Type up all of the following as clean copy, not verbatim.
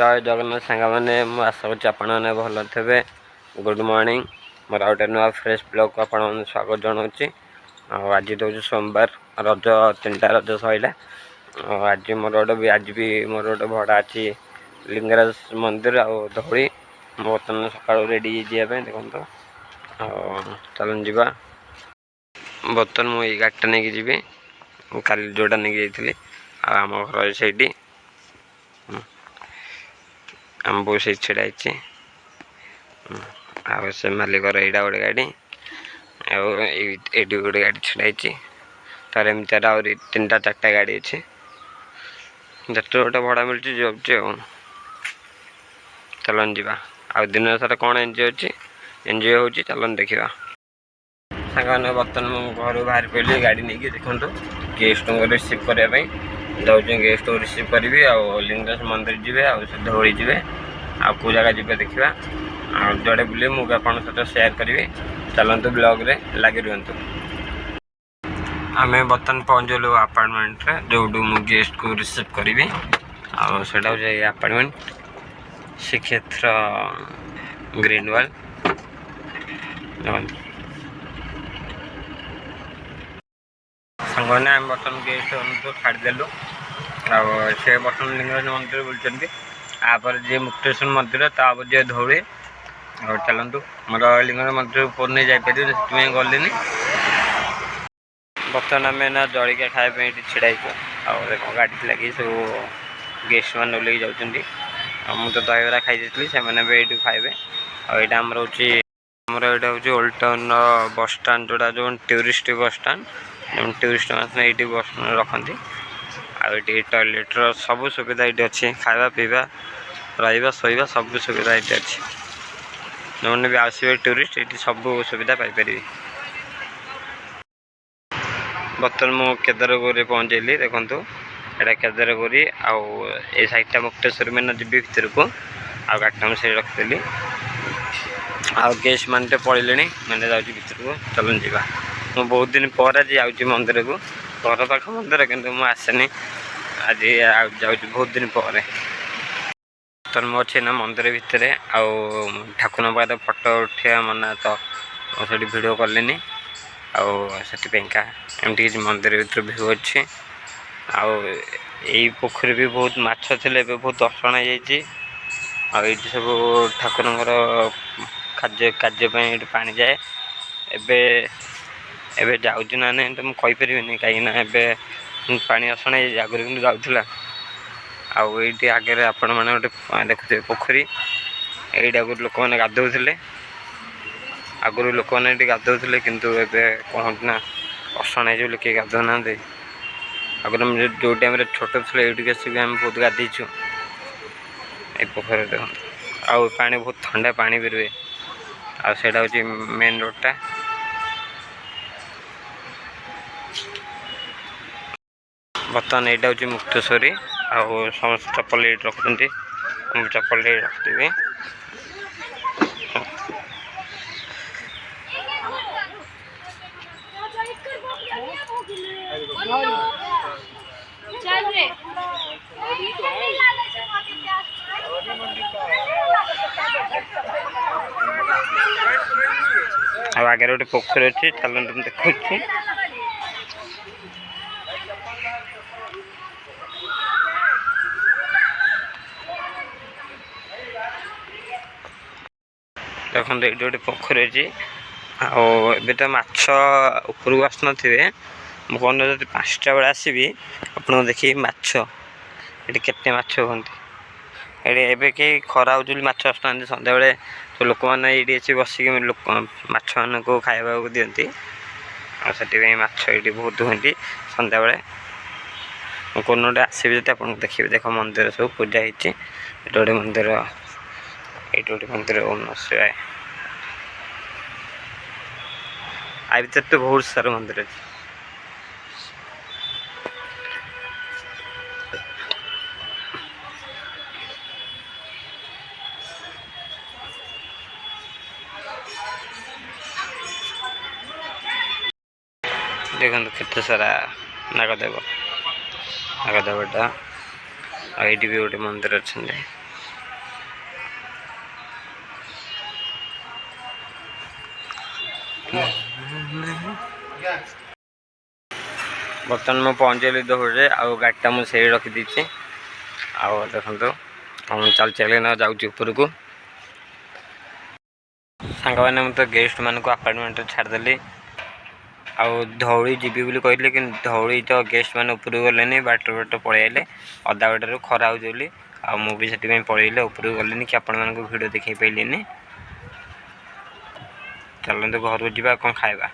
जय जगन्नाथ सांग मैंने आशा कर भल थे। गुड मॉर्निंग मोर गोटे नुआ फ्रेश ब्लॉग को आप स्वागत जनाऊँगी। आज दूसरी सोमवार रज 3टा रज सैला। आज मोर गोटे आज भी मोर गोटे भड़ा अच्छी लिंगराज मंदिर आ धौली बर्तमान सका रेडी जावाई देखो चलन जा बर्तमान मुझे गाड़ीटा नहीं जी का जोटा नहीं जाइली आम घर से आम बो से छिड़ा से मालिकर यहाँ गोटे गाड़ी आईटी गोटे गाड़ी छिड़ाई तार एमती आहरी 3टा 4टा गाड़ी अच्छे जत गोटे भड़ा मिलूँ जाऊँ चलन जा आ दिन सारा कौन एंजॉय हो चलन देखा सांग मैंने बर्तमान मुझे घर बाहर पड़ी गाड़ी नहीं देखो गेस्ट को रिसीव करने जाऊँ गेस्ट को रिसीव करी लिंगराज मंदिर जी धौली जी आउ जगह जी देखा जोड़े बुले मुझे आप सहित सेयार करी चलतु ब्लॉग रे लगे रुहतु। आम बर्तमान पहुँचलु अपार्टमेंट जो मुझे गेस्ट को रिसीव करी आटा हूँ अपार्टमेंट श्रीक्षेत्र ग्रीनवाल सांगने आम बर्तमान गेस्ट तो छाड़देलु से बर्तमान लिंगराज मंदिर बुलूँ आपर जी मुक्तेश्वर मंदिर तापर जी धौली और चलतु मोर लिंगराज मंदिर ऊपर नहीं जापर से गलिनी बर्तमान आम ना जलिका खावाई छिड़ाई देख गाड़ी लगी सब गेस्ट मैंने ओल्ल जाऊँ मुझे तो दहीबरा खाई से ये खाइबे आईटा आमर हूँ ओल्ड टाउन बस स्टाण जोड़ा जो टूरिस्ट बस स्टाण टूरिस्ट मैंने ये बस रखती आई टॉयलेट सब सुविधा ये अच्छी खावा पीवा रहा शोवा सब सुविधा ये अच्छी जो मैंने भी आसवे टूरिस्ट ये सब सुविधा पाइपर। बर्तमान मु केदारगौरी पहुँचली देखूँ यहाँ केदारगौरी आउ साइडटा मुक्तेश्वर मैंने जी भर को आ गाड़ीटा मुझे रखिली आउ गेस्ट मैंने पड़े मैंने जाऊँ भर को चलन जा मुझे बहुत दिन पर आज जाऊँ मंदिर को घर पाख मंदिर कि आसेनी आज जाऊँ बहुत दिन पर तो मुझे अच्छे ना मंदिर भितर आउ ठाकुर पाखे फटो उठा मना तो मुझे भिड कलिनी आपाइका एमती किसी मंदिर भर भ्यू अच्छे आई पोखरी भी बहुत माछ थे बहुत दर्शन हो सब ठाकुर कार्य पा जाए एबे जाऊँ ना नहीं तो मुझे कहींपरि कहीं पानी असण आगुरी कि जाऊला आईटी आगे आपण मैंने गोटे देखुए पोखरी ये आगुरी लोक मैंने गाधोले आगुरी लोक मैंने गाधोले किंतु एबे कौन ना असण हो किए गाधो ना आगुरी जो टाइम छोट थे ये आसिक आम बहुत गाधीचु ये पोखर देख आउ पानी बहुत ठंडा पानी भी रुए आटा हूँ मेन रोडटा बर्तमान यहाँ हूँ मुक्तेश्वरी आउ समस्त चप्पल ये रखुँच चप्पल ये रखी आगे गोटे पोखरी अच्छी चलन तुम देखु देखो ये गोटे पोखरी अच्छी आबे तो माछ ऊपर को आसन थे मुझे कहूँ 5टा बेले आसबि आपको देखिए माछ ये केते माछ कहते ये कई खरा हो माछ आसना सन्ध्या बेले तो लोक मैंने ये बसिक माछ मान को खावा को दिखती आटी माछ ये बहुत हुई सन्ध्या बेले कौन गोटे आसबि जो आप देखिए देख मंदिर सब पूजा होती गोटे मंदिर ये गोटे मंदिर ओम नमः शिवाय आ भर तो बहुत सारा मंदिर अच्छे देखो केते सारा नागदेव नागदेवटा आई भी गोटे मंदिर अच्छे बर्तमान मैं पहुँचली दौड़े आउ गाड़ीटा मुझे रखीदी आउ देखो हम चल चल ना जाऊँगी ऊपर को सांग मैंने तो गेस्ट मान को अपार्टमेंट छाड़देली आउ धौली जीवी बोली कहली कि धौली तो गेस्ट मैंने ऊपर गले बाट बाट पलैले अधा बाटर खरा हो आ मुझे से पलैले ऊपर गले कि आपण मानक भिड देखी पाइलिनी चलते घर को जावा कौन खाଇବା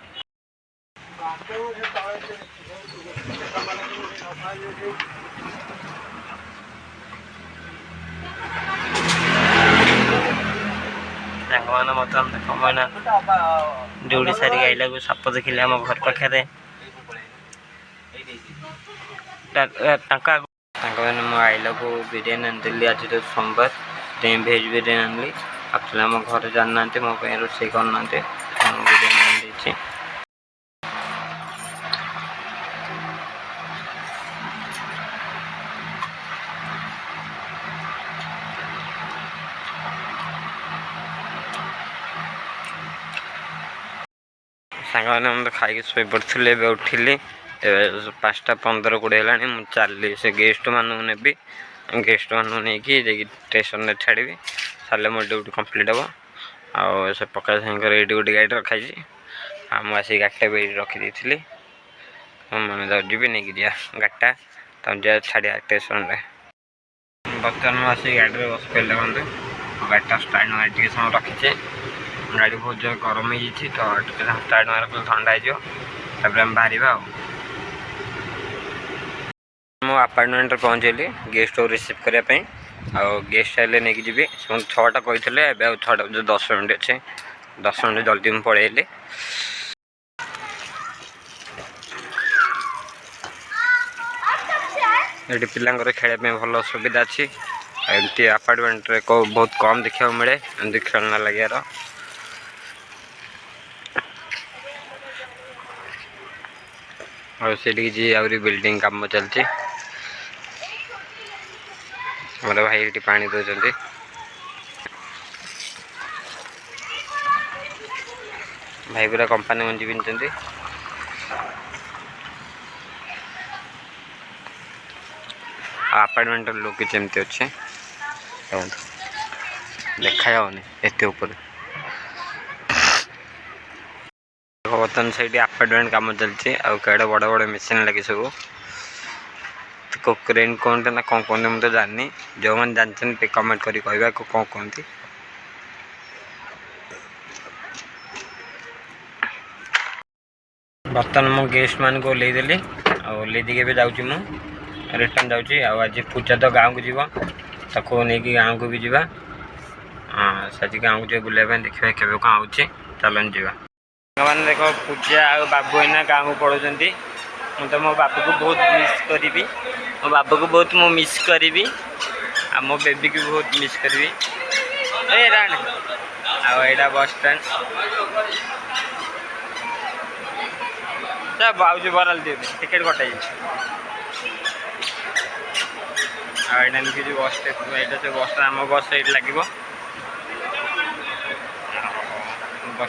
मैंने दौड़ी सारी आइला को साप देखिले आम घर पाखे मैंने आइला को बिरियानी आनी आज तो सोमवार भेज बिरियानी आनी एक्चुअली आम घर जाना मो रोसे करना बिरियानी आनी सांग मैंने मतलब खाई शो पड़े उठिली 5:15 है चलि से गेस्ट मानू ने गेस्ट मानू नहीं कि स्टेशन में छाड़ी सारे मो ड्यूटी कंप्लीट हम आ से पका सागर ये गोटे गाड़ी रखाई मुझे गाड़ीटा भी रखी थी मैंने जी नहीं दिया गाड़ीटा तम जा छाड़िया स्टेशन में बर्तमान मुझे गाड़ी में बस पे देखते गाड़ीटा स्टार्ट मार समय रखीचे गाड़ी बहुत जगह गरम हो तो स्टार्ट मार ठंडा हो बाहर मो अपार्टमेंट पहुँचली गेस्ट को रिसीव करने गेस्ट आए नहीं जी 6टा कही 6टा 10 मिनट अच्छे 10 मिनट जल्दी मुझे पलैली ये पिला खेल भल सुविधा अच्छी एमती अपार्टमेंट बहुत कम देखा मिले एमती खेलना लगे और से जी आहरी बिल्डिंग काम चलती मोर भाई ये पानी दौरान भाई पूरा कंपानी मंजी पिंधि अपार्टमेंट लुक जमती अच्छे देखा जाऊनी एत ऊपर बर्तमान से अपार्टमेंट काम चलती आड़े बड़ बड़ मेसीन लगे सब तो क्रेन कौन ना कौन कहते मुझे जानी जो मैंने जानते कमेंट करी कह कौन कहती बर्तमान मो गेस्ट मान को ओल्लैदेली ओल्लै देके जाऊँगी मु रिटर्न जाऊँगी आज पूजा तो गाँव को जीव ताको नहीं गाँव को भी जीवा आज गाँव को जो बुलाया देखा के कौन आऊँगी चलन जीवा मैंने देख पूजा आ बाबू एना गाँव को पढ़ुं मुझे मो बाबू को बहुत मिस करी मो बाबू को बहुत मु मिस करी आ मो बेबी को बहुत मिस करी आईटा बस स्टैंड बाबू बराल दे टिकेट कटाई आईटा जो बस यहाँ से बस आम बस ये लगे बस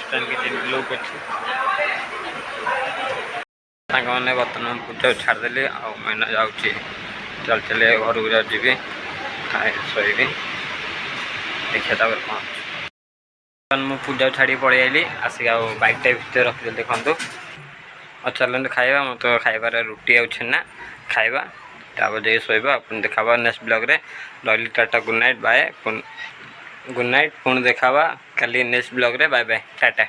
स्टैंड किसी लोक अच्छी मैंने बर्तमान पूजा छाड़देली मैंने जाऊँगी चल चल घर को जा जी खाए शोबी देखिए कौन मुझे पूजा छाड़ी पलि आईली आसिक बैगटा भितर रखिदे देखु और चलते खाइबा मो तो खाइबार रुटी आ छेना खाइबा तापर जाइए शोबा पुणी देखा नेक्स्ट ब्लॉग रे रही tata good night bye good night पुणी देखा कल नेक्स्ट ब्लॉग रे बाय बाय टाटा।